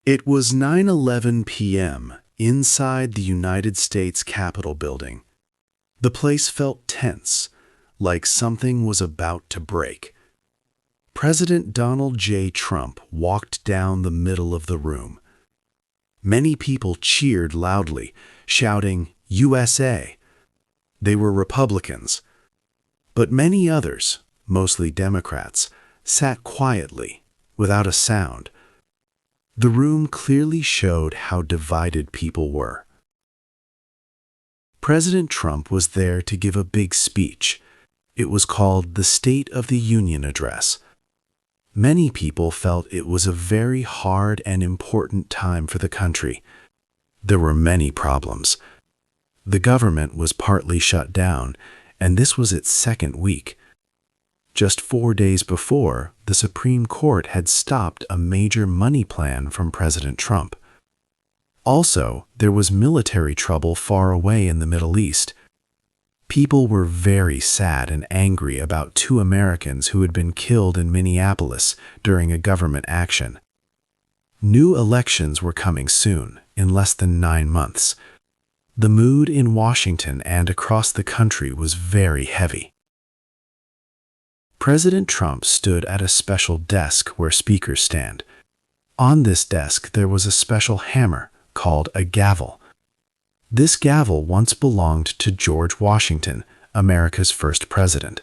It was 9:11 p.m. inside the United States Capitol building. The place felt tense, like something was about to break. President Donald J. Trump walked down the middle of the room. Many people cheered loudly, shouting, "USA!" They were Republicans. But many others, mostly Democrats, sat quietly, without a sound. The room clearly showed how divided people were. President Trump was there to give a big speech. It was called the State of the Union Address. Many people felt it was a very hard and important time for the country. There were many problems. The government was partly shut down, and this was its second week. Just 4 days before, the Supreme Court had stopped a major money plan from President Trump. Also, there was military trouble far away in the Middle East. People were very sad and angry about 2 Americans who had been killed in Minneapolis during a government action. New elections were coming soon, in less than 9 months. The mood in Washington and across the country was very heavy. President Trump stood at a special desk where speakers stand. On this desk there was a special hammer called a gavel. This gavel once belonged to George Washington, America's first president.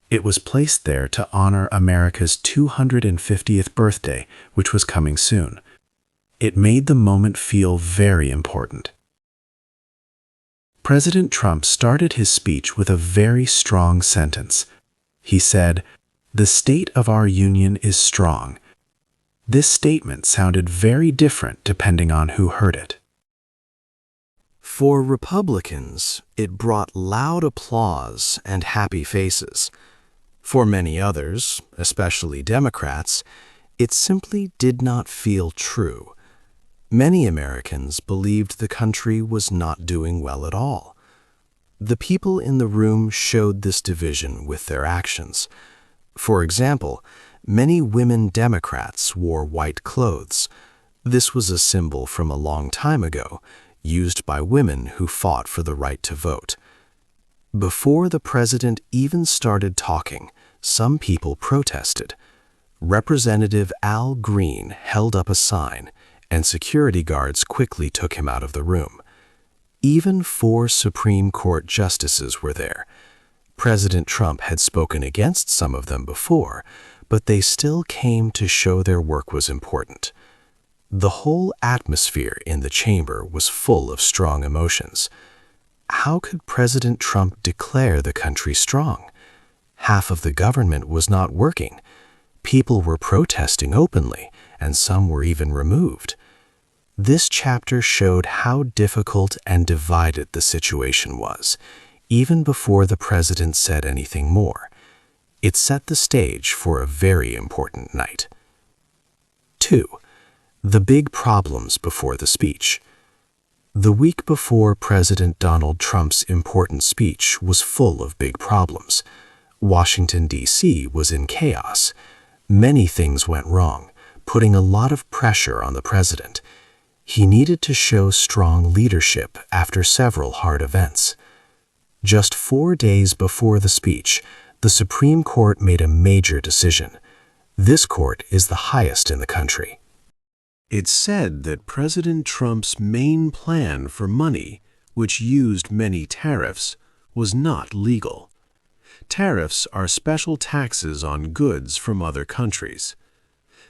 It was placed there to honor America's 250th birthday, which was coming soon. It made the moment feel very important. President Trump started his speech with a very strong sentence. He said, "The state of our union is strong." This statement sounded very different depending on who heard it. For Republicans, it brought loud applause and happy faces. For many others, especially Democrats, it simply did not feel true. Many Americans believed the country was not doing well at all. The people in the room showed this division with their actions. For example, many women Democrats wore white clothes. This was a symbol from a long time ago, used by women who fought for the right to vote. Before the president even started talking, some people protested. Representative Al Green held up a sign, and security guards quickly took him out of the room. Even 4 Supreme Court justices were there. President Trump had spoken against some of them before, but they still came to show their work was important. The whole atmosphere in the chamber was full of strong emotions. How could President Trump declare the country strong? Half of the government was not working. People were protesting openly, and some were even removed. This chapter showed how difficult and divided the situation was, even before the president said anything more. It set the stage for a very important night. 2. The big problems before the speech. The week before President Donald Trump's important speech was full of big problems. Washington, D.C. was in chaos. Many things went wrong, putting a lot of pressure on the president. He needed to show strong leadership after several hard events. Just 4 days before the speech, the Supreme Court made a major decision. This court is the highest in the country. It's said that President Trump's main plan for money, which used many tariffs, was not legal. Tariffs are special taxes on goods from other countries.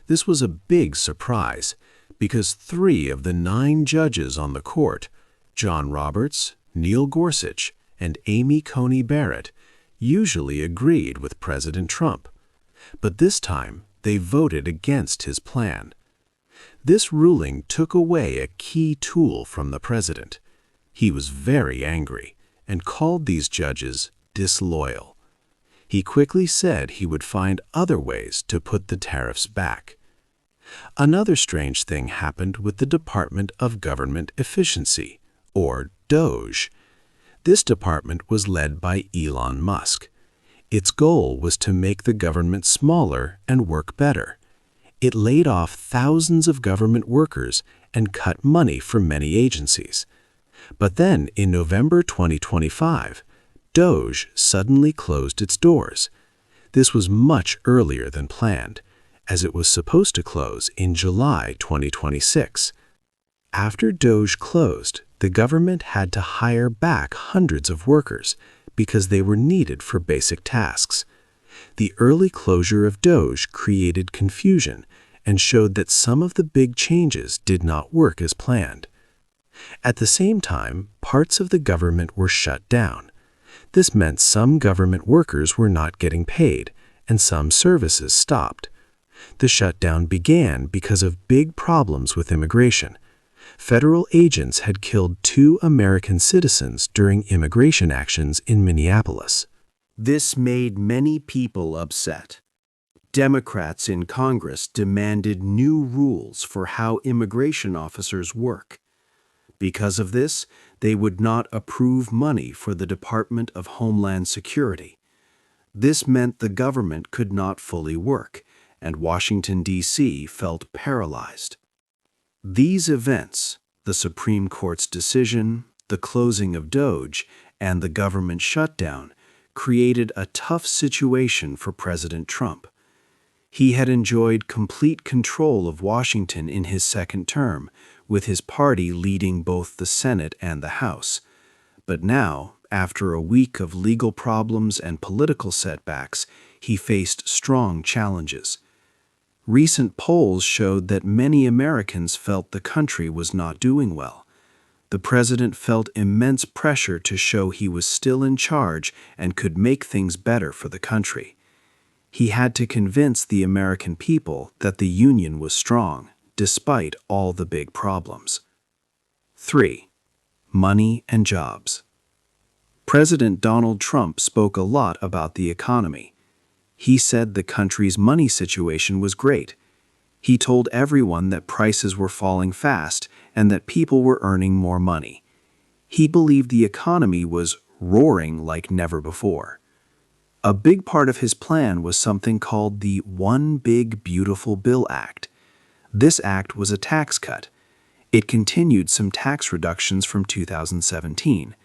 This was a big surprise because 3 of the 9 judges on the court, John Roberts, Neil Gorsuch, and Amy Coney Barrett, usually agreed with President Trump. But this time, they voted against his plan. This ruling took away a key tool from the president. He was very angry and called these judges disloyal. He quickly said he would find other ways to put the tariffs back. Another strange thing happened with the Department of Government Efficiency, or DOGE. This department was led by Elon Musk. Its goal was to make the government smaller and work better. It laid off thousands of government workers and cut money from many agencies. But then, in November 2025, DOGE suddenly closed its doors. This was much earlier than planned, as it was supposed to close in July 2026. After DOGE closed, the government had to hire back hundreds of workers because they were needed for basic tasks. The early closure of DOGE created confusion and showed that some of the big changes did not work as planned. At the same time, parts of the government were shut down. This meant some government workers were not getting paid, and some services stopped. The shutdown began because of big problems with immigration. Federal agents had killed 2 American citizens during immigration actions in Minneapolis. This made many people upset. Democrats in Congress demanded new rules for how immigration officers work. Because of this, they would not approve money for the Department of Homeland Security. This meant the government could not fully work, and Washington, D.C. felt paralyzed. These events, the Supreme Court's decision, the closing of DOGE, and the government shutdown, created a tough situation for President Trump. He had enjoyed complete control of Washington in his second term, with his party leading both the Senate and the House. But now, after a week of legal problems and political setbacks, he faced strong challenges. Recent polls showed that many Americans felt the country was not doing well. The president felt immense pressure to show he was still in charge and could make things better for the country. He had to convince the American people that the Union was strong, despite all the big problems. 3. Money and jobs. President Donald Trump spoke a lot about the economy. He said the country's money situation was great. He told everyone that prices were falling fast and that people were earning more money. He believed the economy was roaring like never before. A big part of his plan was something called the One Big Beautiful Bill Act. This act was a tax cut. It continued some tax reductions from 2017.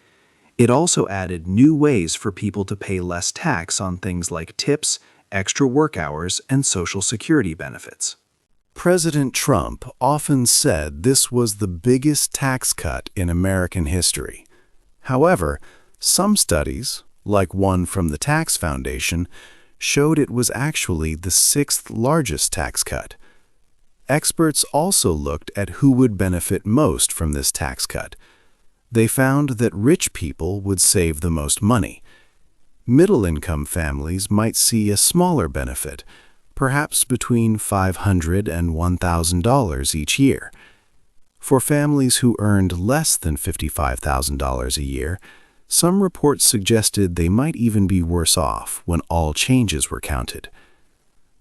It also added new ways for people to pay less tax on things like tips, extra work hours, and Social Security benefits. President Trump often said this was the biggest tax cut in American history. However, some studies, like one from the Tax Foundation, showed it was actually the 6th largest tax cut. Experts also looked at who would benefit most from this tax cut. They found that rich people would save the most money. Middle-income families might see a smaller benefit, perhaps between $500 and $1,000 each year. For families who earned less than $55,000 a year, some reports suggested they might even be worse off when all changes were counted.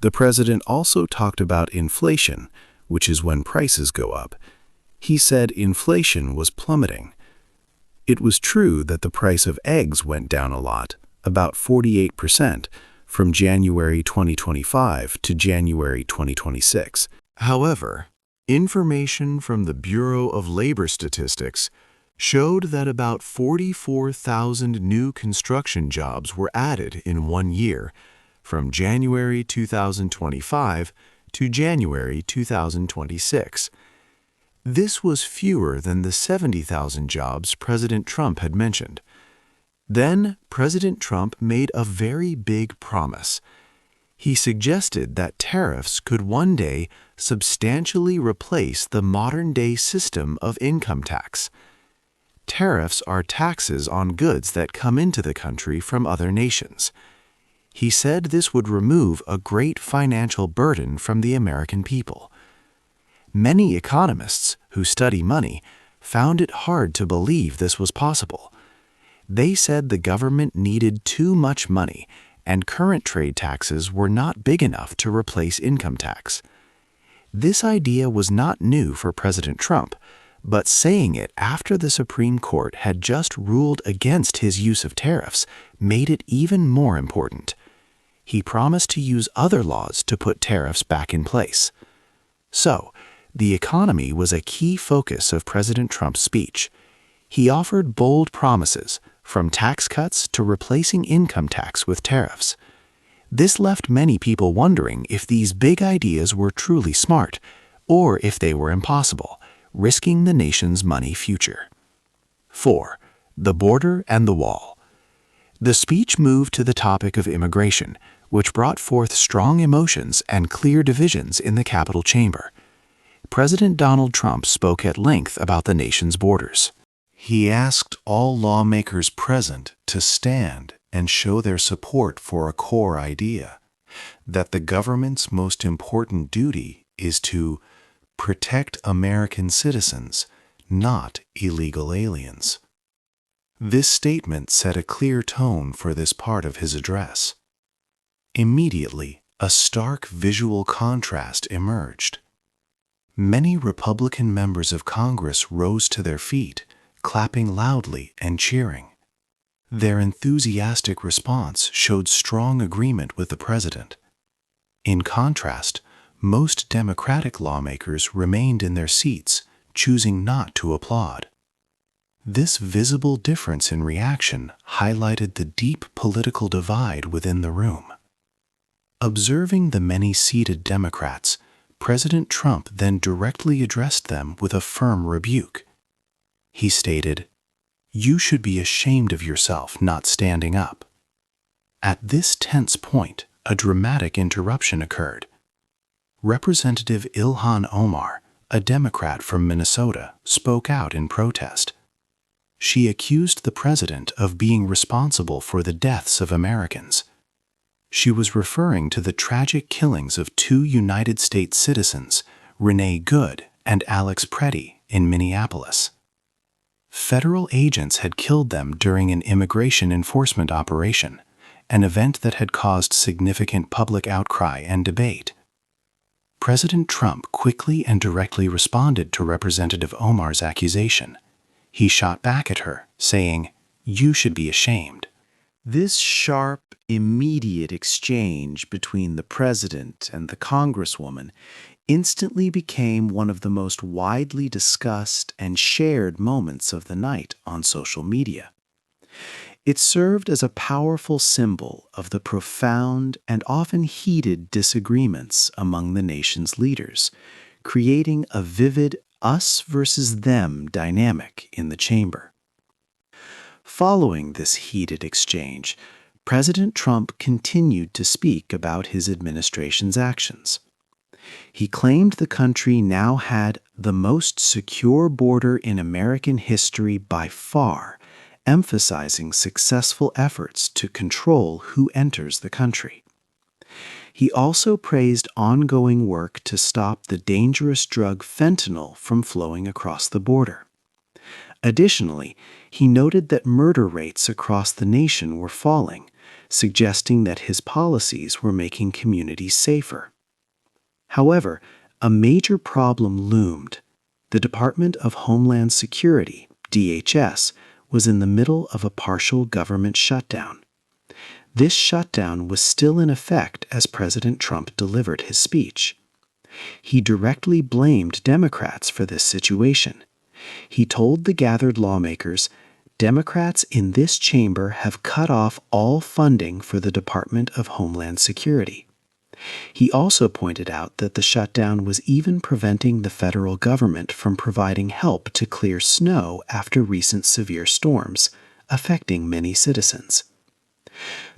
The president also talked about inflation, which is when prices go up. He said inflation was plummeting. It was true that the price of eggs went down a lot, about 48%, from January 2025 to January 2026. However, information from the Bureau of Labor Statistics showed that about 44,000 new construction jobs were added in 1 year, from January 2025 to January 2026. This was fewer than the 70,000 jobs President Trump had mentioned. Then, President Trump made a very big promise. He suggested that tariffs could one day substantially replace the modern-day system of income tax. Tariffs are taxes on goods that come into the country from other nations. He said this would remove a great financial burden from the American people. Many economists who study money found it hard to believe this was possible. They said the government needed too much money and current trade taxes were not big enough to replace income tax. This idea was not new for President Trump, but saying it after the Supreme Court had just ruled against his use of tariffs made it even more important. He promised to use other laws to put tariffs back in place. So, the economy was a key focus of President Trump's speech. He offered bold promises, from tax cuts to replacing income tax with tariffs. This left many people wondering if these big ideas were truly smart, or if they were impossible, risking the nation's money future. 4. The border and the wall. The speech moved to the topic of immigration, which brought forth strong emotions and clear divisions in the Capitol chamber. President Donald Trump spoke at length about the nation's borders. He asked all lawmakers present to stand and show their support for a core idea, that the government's most important duty is to protect American citizens, not illegal aliens. This statement set a clear tone for this part of his address. Immediately, a stark visual contrast emerged. Many Republican members of Congress rose to their feet, clapping loudly and cheering. Their enthusiastic response showed strong agreement with the president. In contrast, most Democratic lawmakers remained in their seats, choosing not to applaud. This visible difference in reaction highlighted the deep political divide within the room. Observing the many seated Democrats, President Trump then directly addressed them with a firm rebuke. He stated, "You should be ashamed of yourself not standing up." At this tense point, a dramatic interruption occurred. Representative Ilhan Omar, a Democrat from Minnesota, spoke out in protest. She accused the president of being responsible for the deaths of Americans. She was referring to the tragic killings of two United States citizens, Renee Good and Alex Preddy, in Minneapolis. Federal agents had killed them during an immigration enforcement operation, an event that had caused significant public outcry and debate. President Trump quickly and directly responded to Representative Omar's accusation. He shot back at her, saying, "You should be ashamed." This sharp, immediate exchange between the president and the congresswoman instantly became one of the most widely discussed and shared moments of the night on social media. It served as a powerful symbol of the profound and often heated disagreements among the nation's leaders, creating a vivid us versus them dynamic in the chamber. Following this heated exchange, President Trump continued to speak about his administration's actions. He claimed the country now had the most secure border in American history by far, emphasizing successful efforts to control who enters the country. He also praised ongoing work to stop the dangerous drug fentanyl from flowing across the border. Additionally, he noted that murder rates across the nation were falling, suggesting that his policies were making communities safer. However, a major problem loomed. The Department of Homeland Security, DHS, was in the middle of a partial government shutdown. This shutdown was still in effect as President Trump delivered his speech. He directly blamed Democrats for this situation. He told the gathered lawmakers, "Democrats in this chamber have cut off all funding for the Department of Homeland Security." He also pointed out that the shutdown was even preventing the federal government from providing help to clear snow after recent severe storms, affecting many citizens.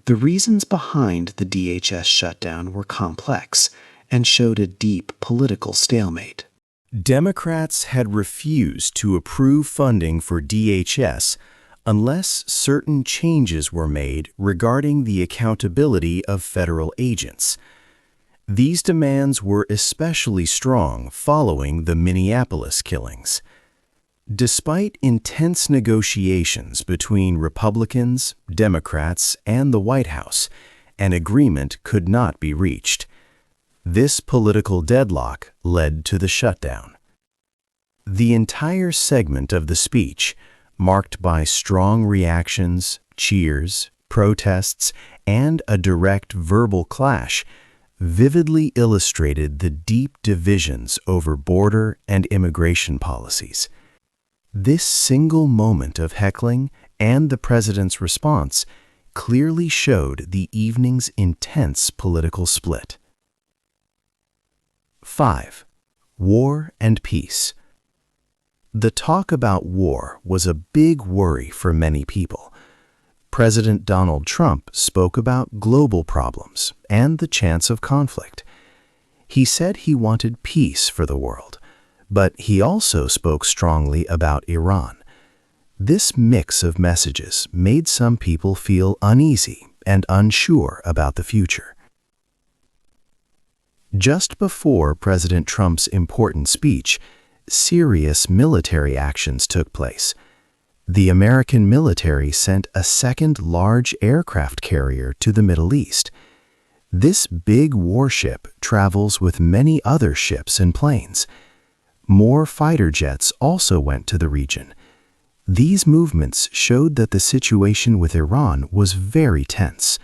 The reasons behind the DHS shutdown were complex and showed a deep political stalemate. Democrats had refused to approve funding for DHS unless certain changes were made regarding the accountability of federal agents. These demands were especially strong following the Minneapolis killings. Despite intense negotiations between Republicans, Democrats, and the White House, an agreement could not be reached. This political deadlock led to the shutdown. The entire segment of the speech, marked by strong reactions, cheers, protests, and a direct verbal clash, vividly illustrated the deep divisions over border and immigration policies. This single moment of heckling and the president's response clearly showed the evening's intense political split. 5. War and peace. The talk about war was a big worry for many people. President Donald Trump spoke about global problems and the chance of conflict. He said he wanted peace for the world, but he also spoke strongly about Iran. This mix of messages made some people feel uneasy and unsure about the future. Just before President Trump's important speech, serious military actions took place. The American military sent a second large aircraft carrier to the Middle East. This big warship travels with many other ships and planes. More fighter jets also went to the region. These movements showed that the situation with Iran was very tense.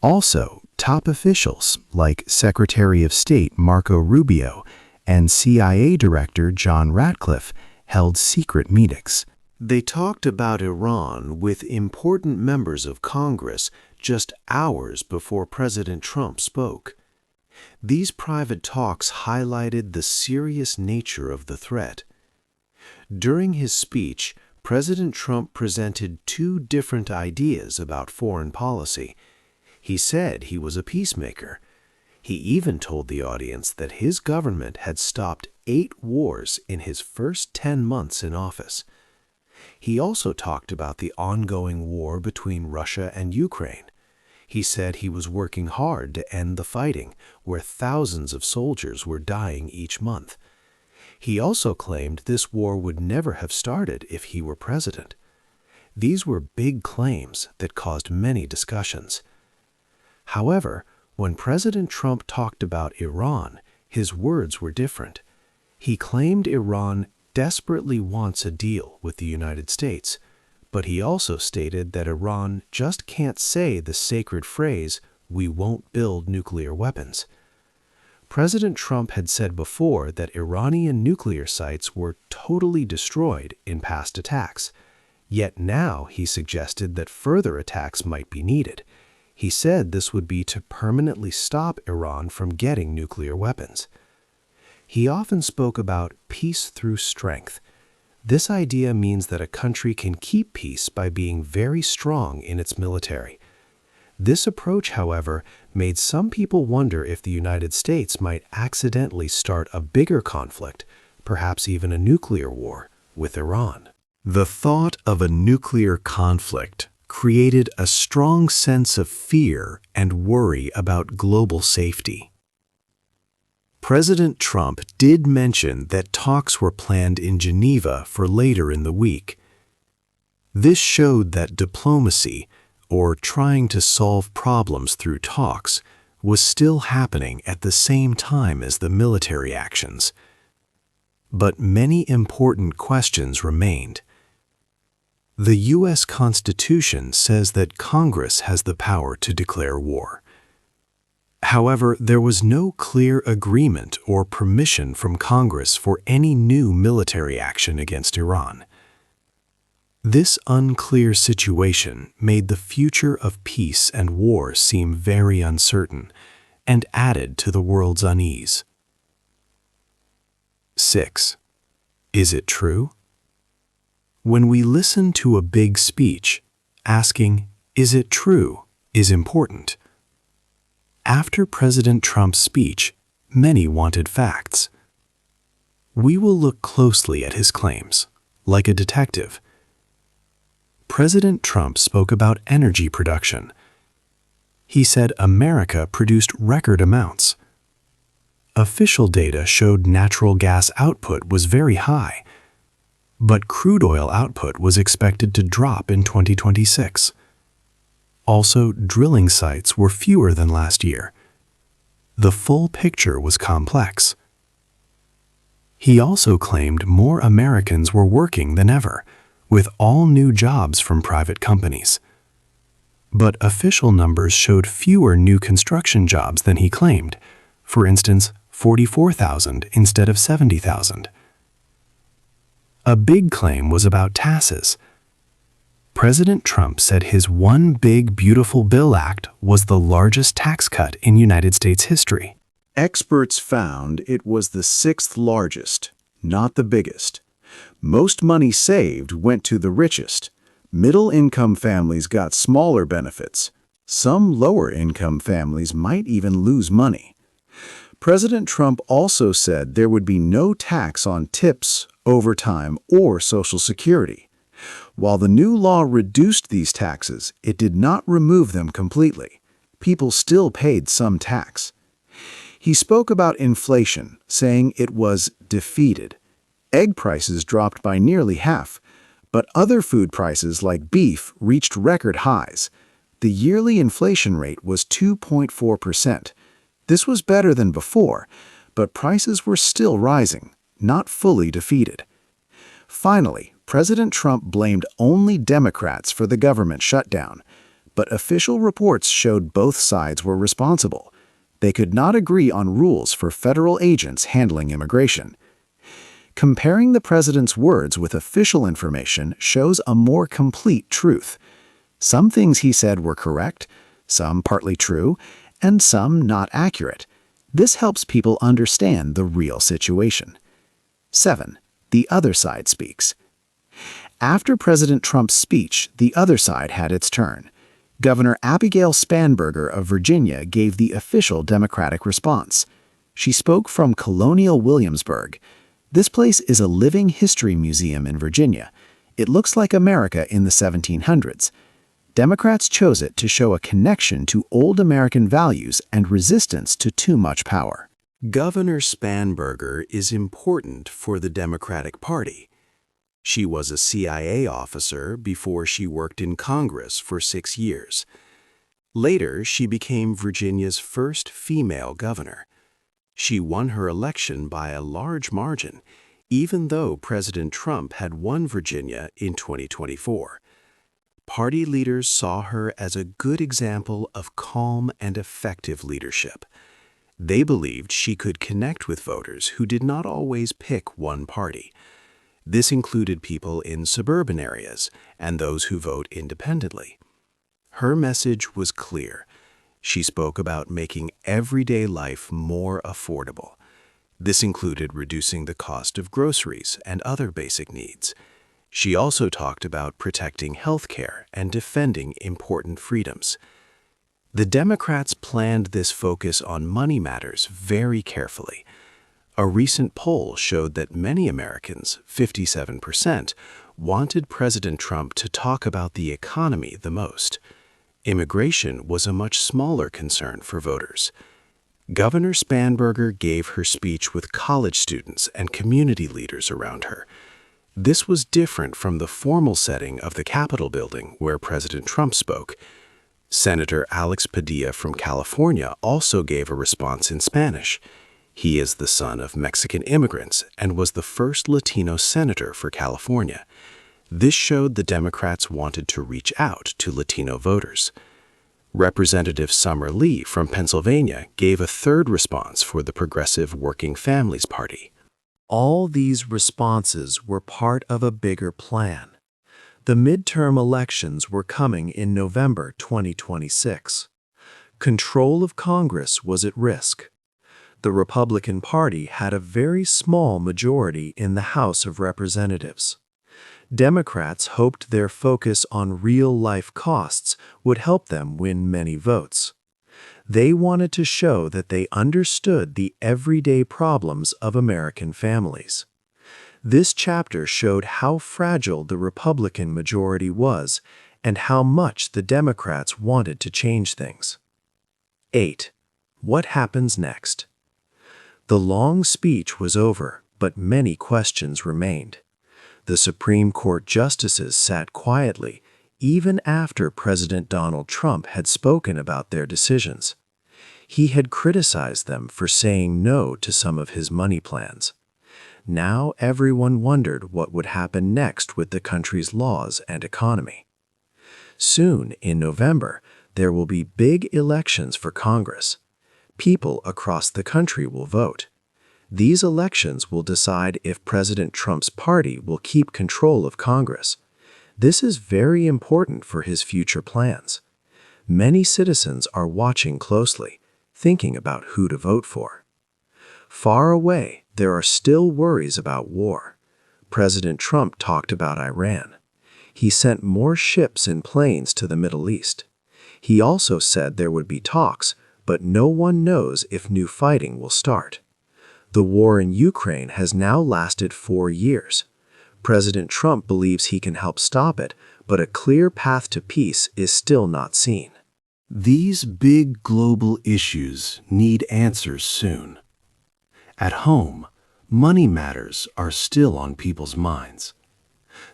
Also, top officials like Secretary of State Marco Rubio and CIA Director John Ratcliffe held secret meetings. They talked about Iran with important members of Congress just hours before President Trump spoke. These private talks highlighted the serious nature of the threat. During his speech, President Trump presented two different ideas about foreign policy. He said he was a peacemaker. He even told the audience that his government had stopped 8 wars in his first 10 months in office. He also talked about the ongoing war between Russia and Ukraine. He said he was working hard to end the fighting, where thousands of soldiers were dying each month. He also claimed this war would never have started if he were president. These were big claims that caused many discussions. However, when President Trump talked about Iran, his words were different. He claimed Iran desperately wants a deal with the United States, but he also stated that Iran just can't say the sacred phrase, "We won't build nuclear weapons." President Trump had said before that Iranian nuclear sites were totally destroyed in past attacks. Yet now he suggested that further attacks might be needed. He said this would be to permanently stop Iran from getting nuclear weapons. He often spoke about peace through strength. This idea means that a country can keep peace by being very strong in its military. This approach, however, made some people wonder if the United States might accidentally start a bigger conflict, perhaps even a nuclear war, with Iran. The thought of a nuclear conflict created a strong sense of fear and worry about global safety. President Trump did mention that talks were planned in Geneva for later in the week. This showed that diplomacy, or trying to solve problems through talks, was still happening at the same time as the military actions. But many important questions remained. The U.S. Constitution says that Congress has the power to declare war. However, there was no clear agreement or permission from Congress for any new military action against Iran. This unclear situation made the future of peace and war seem very uncertain and added to the world's unease. 6. Is it true? When we listen to a big speech, asking, "Is it true?" is important. After President Trump's speech, many wanted facts. We will look closely at his claims, like a detective. President Trump spoke about energy production. He said America produced record amounts. Official data showed natural gas output was very high, but crude oil output was expected to drop in 2026. Also, drilling sites were fewer than last year. The full picture was complex. He also claimed more Americans were working than ever, with all new jobs from private companies. But official numbers showed fewer new construction jobs than he claimed. For instance, 44,000 instead of 70,000. A big claim was about taxes. President Trump said his One Big Beautiful Bill Act was the largest tax cut in United States history. Experts found it was the sixth largest, not the biggest. Most money saved went to the richest. Middle-income families got smaller benefits. Some lower-income families might even lose money. President Trump also said there would be no tax on tips, overtime, or Social Security. While the new law reduced these taxes, it did not remove them completely. People still paid some tax. He spoke about inflation, saying it was defeated. Egg prices dropped by nearly half, but other food prices like beef reached record highs. The yearly inflation rate was 2.4%. This was better than before, but prices were still rising, not fully defeated. Finally, President Trump blamed only Democrats for the government shutdown, but official reports showed both sides were responsible. They could not agree on rules for federal agents handling immigration. Comparing the president's words with official information shows a more complete truth. Some things he said were correct, some partly true, and some not accurate. This helps people understand the real situation. 7. The other side speaks. After President Trump's speech, the other side had its turn. Governor Abigail Spanberger of Virginia gave the official Democratic response. She spoke from Colonial Williamsburg. This place is a living history museum in Virginia. It looks like America in the 1700s. Democrats chose it to show a connection to old American values and resistance to too much power. Governor Spanberger is important for the Democratic Party. She was a CIA officer before she worked in Congress for 6 years. Later, she became Virginia's first female governor. She won her election by a large margin, even though President Trump had won Virginia in 2024. Party leaders saw her as a good example of calm and effective leadership. They believed she could connect with voters who did not always pick one party. This included people in suburban areas and those who vote independently. Her message was clear. She spoke about making everyday life more affordable. This included reducing the cost of groceries and other basic needs. She also talked about protecting health care and defending important freedoms. The Democrats planned this focus on money matters very carefully. A recent poll showed that many Americans, 57%, wanted President Trump to talk about the economy the most. Immigration was a much smaller concern for voters. Governor Spanberger gave her speech with college students and community leaders around her. This was different from the formal setting of the Capitol building where President Trump spoke. Senator Alex Padilla from California also gave a response in Spanish. He is the son of Mexican immigrants and was the first Latino senator for California. This showed the Democrats wanted to reach out to Latino voters. Representative Summer Lee from Pennsylvania gave a third response for the Progressive Working Families Party. All these responses were part of a bigger plan. The midterm elections were coming in November 2026. Control of Congress was at risk. The Republican Party had a very small majority in the House of Representatives. Democrats hoped their focus on real-life costs would help them win many votes. They wanted to show that they understood the everyday problems of American families. This chapter showed how fragile the Republican majority was and how much the Democrats wanted to change things. 8. What happens next? The long speech was over, but many questions remained. The Supreme Court justices sat quietly, even after President Donald Trump had spoken about their decisions. He had criticized them for saying no to some of his money plans. Now everyone wondered what would happen next with the country's laws and economy. Soon, in November, there will be big elections for Congress. People across the country will vote. These elections will decide if President Trump's party will keep control of Congress. This is very important for his future plans. Many citizens are watching closely, thinking about who to vote for. Far away, there are still worries about war. President Trump talked about Iran. He sent more ships and planes to the Middle East. He also said there would be talks, but no one knows if new fighting will start. The war in Ukraine has now lasted 4 years. President Trump believes he can help stop it, but a clear path to peace is still not seen. These big global issues need answers soon. At home, money matters are still on people's minds.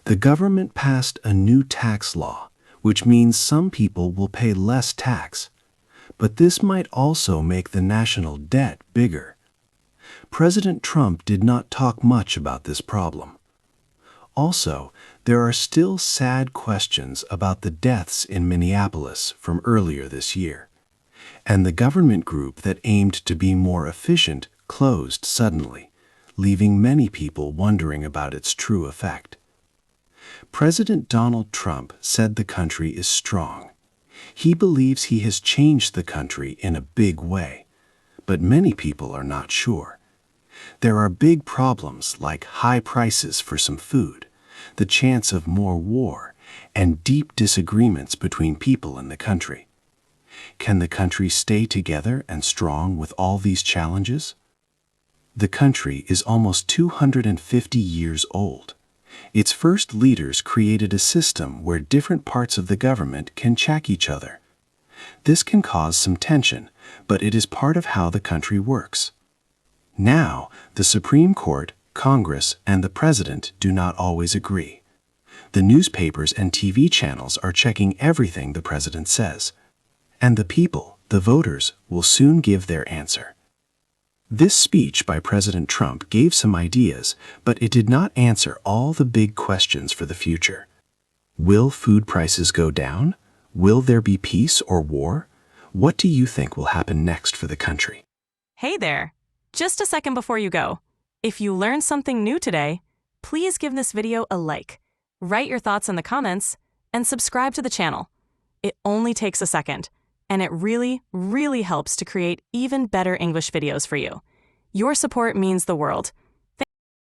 The government passed a new tax law, which means some people will pay less tax. But this might also make the national debt bigger. President Trump did not talk much about this problem. Also, there are still sad questions about the deaths in Minneapolis from earlier this year. And the government group that aimed to be more efficient closed suddenly, leaving many people wondering about its true effect. President Donald Trump said the country is strong. He believes he has changed the country in a big way, but many people are not sure. There are big problems like high prices for some food, the chance of more war, and deep disagreements between people in the country. Can the country stay together and strong with all these challenges? The country is almost 250 years old. Its first leaders created a system where different parts of the government can check each other. This can cause some tension, but it is part of how the country works. Now, the Supreme Court, Congress, and the President do not always agree. The newspapers and TV channels are checking everything the President says. And the people, the voters, will soon give their answer. This speech by President Trump gave some ideas, but it did not answer all the big questions for the future. Will food prices go down? Will there be peace or war? What do you think will happen next for the country? Hey there! Just a second before you go. If you learned something new today, please give this video a like, write your thoughts in the comments, and subscribe to the channel. It only takes a second, and it really, really helps to create even better English videos for you. Your support means the world.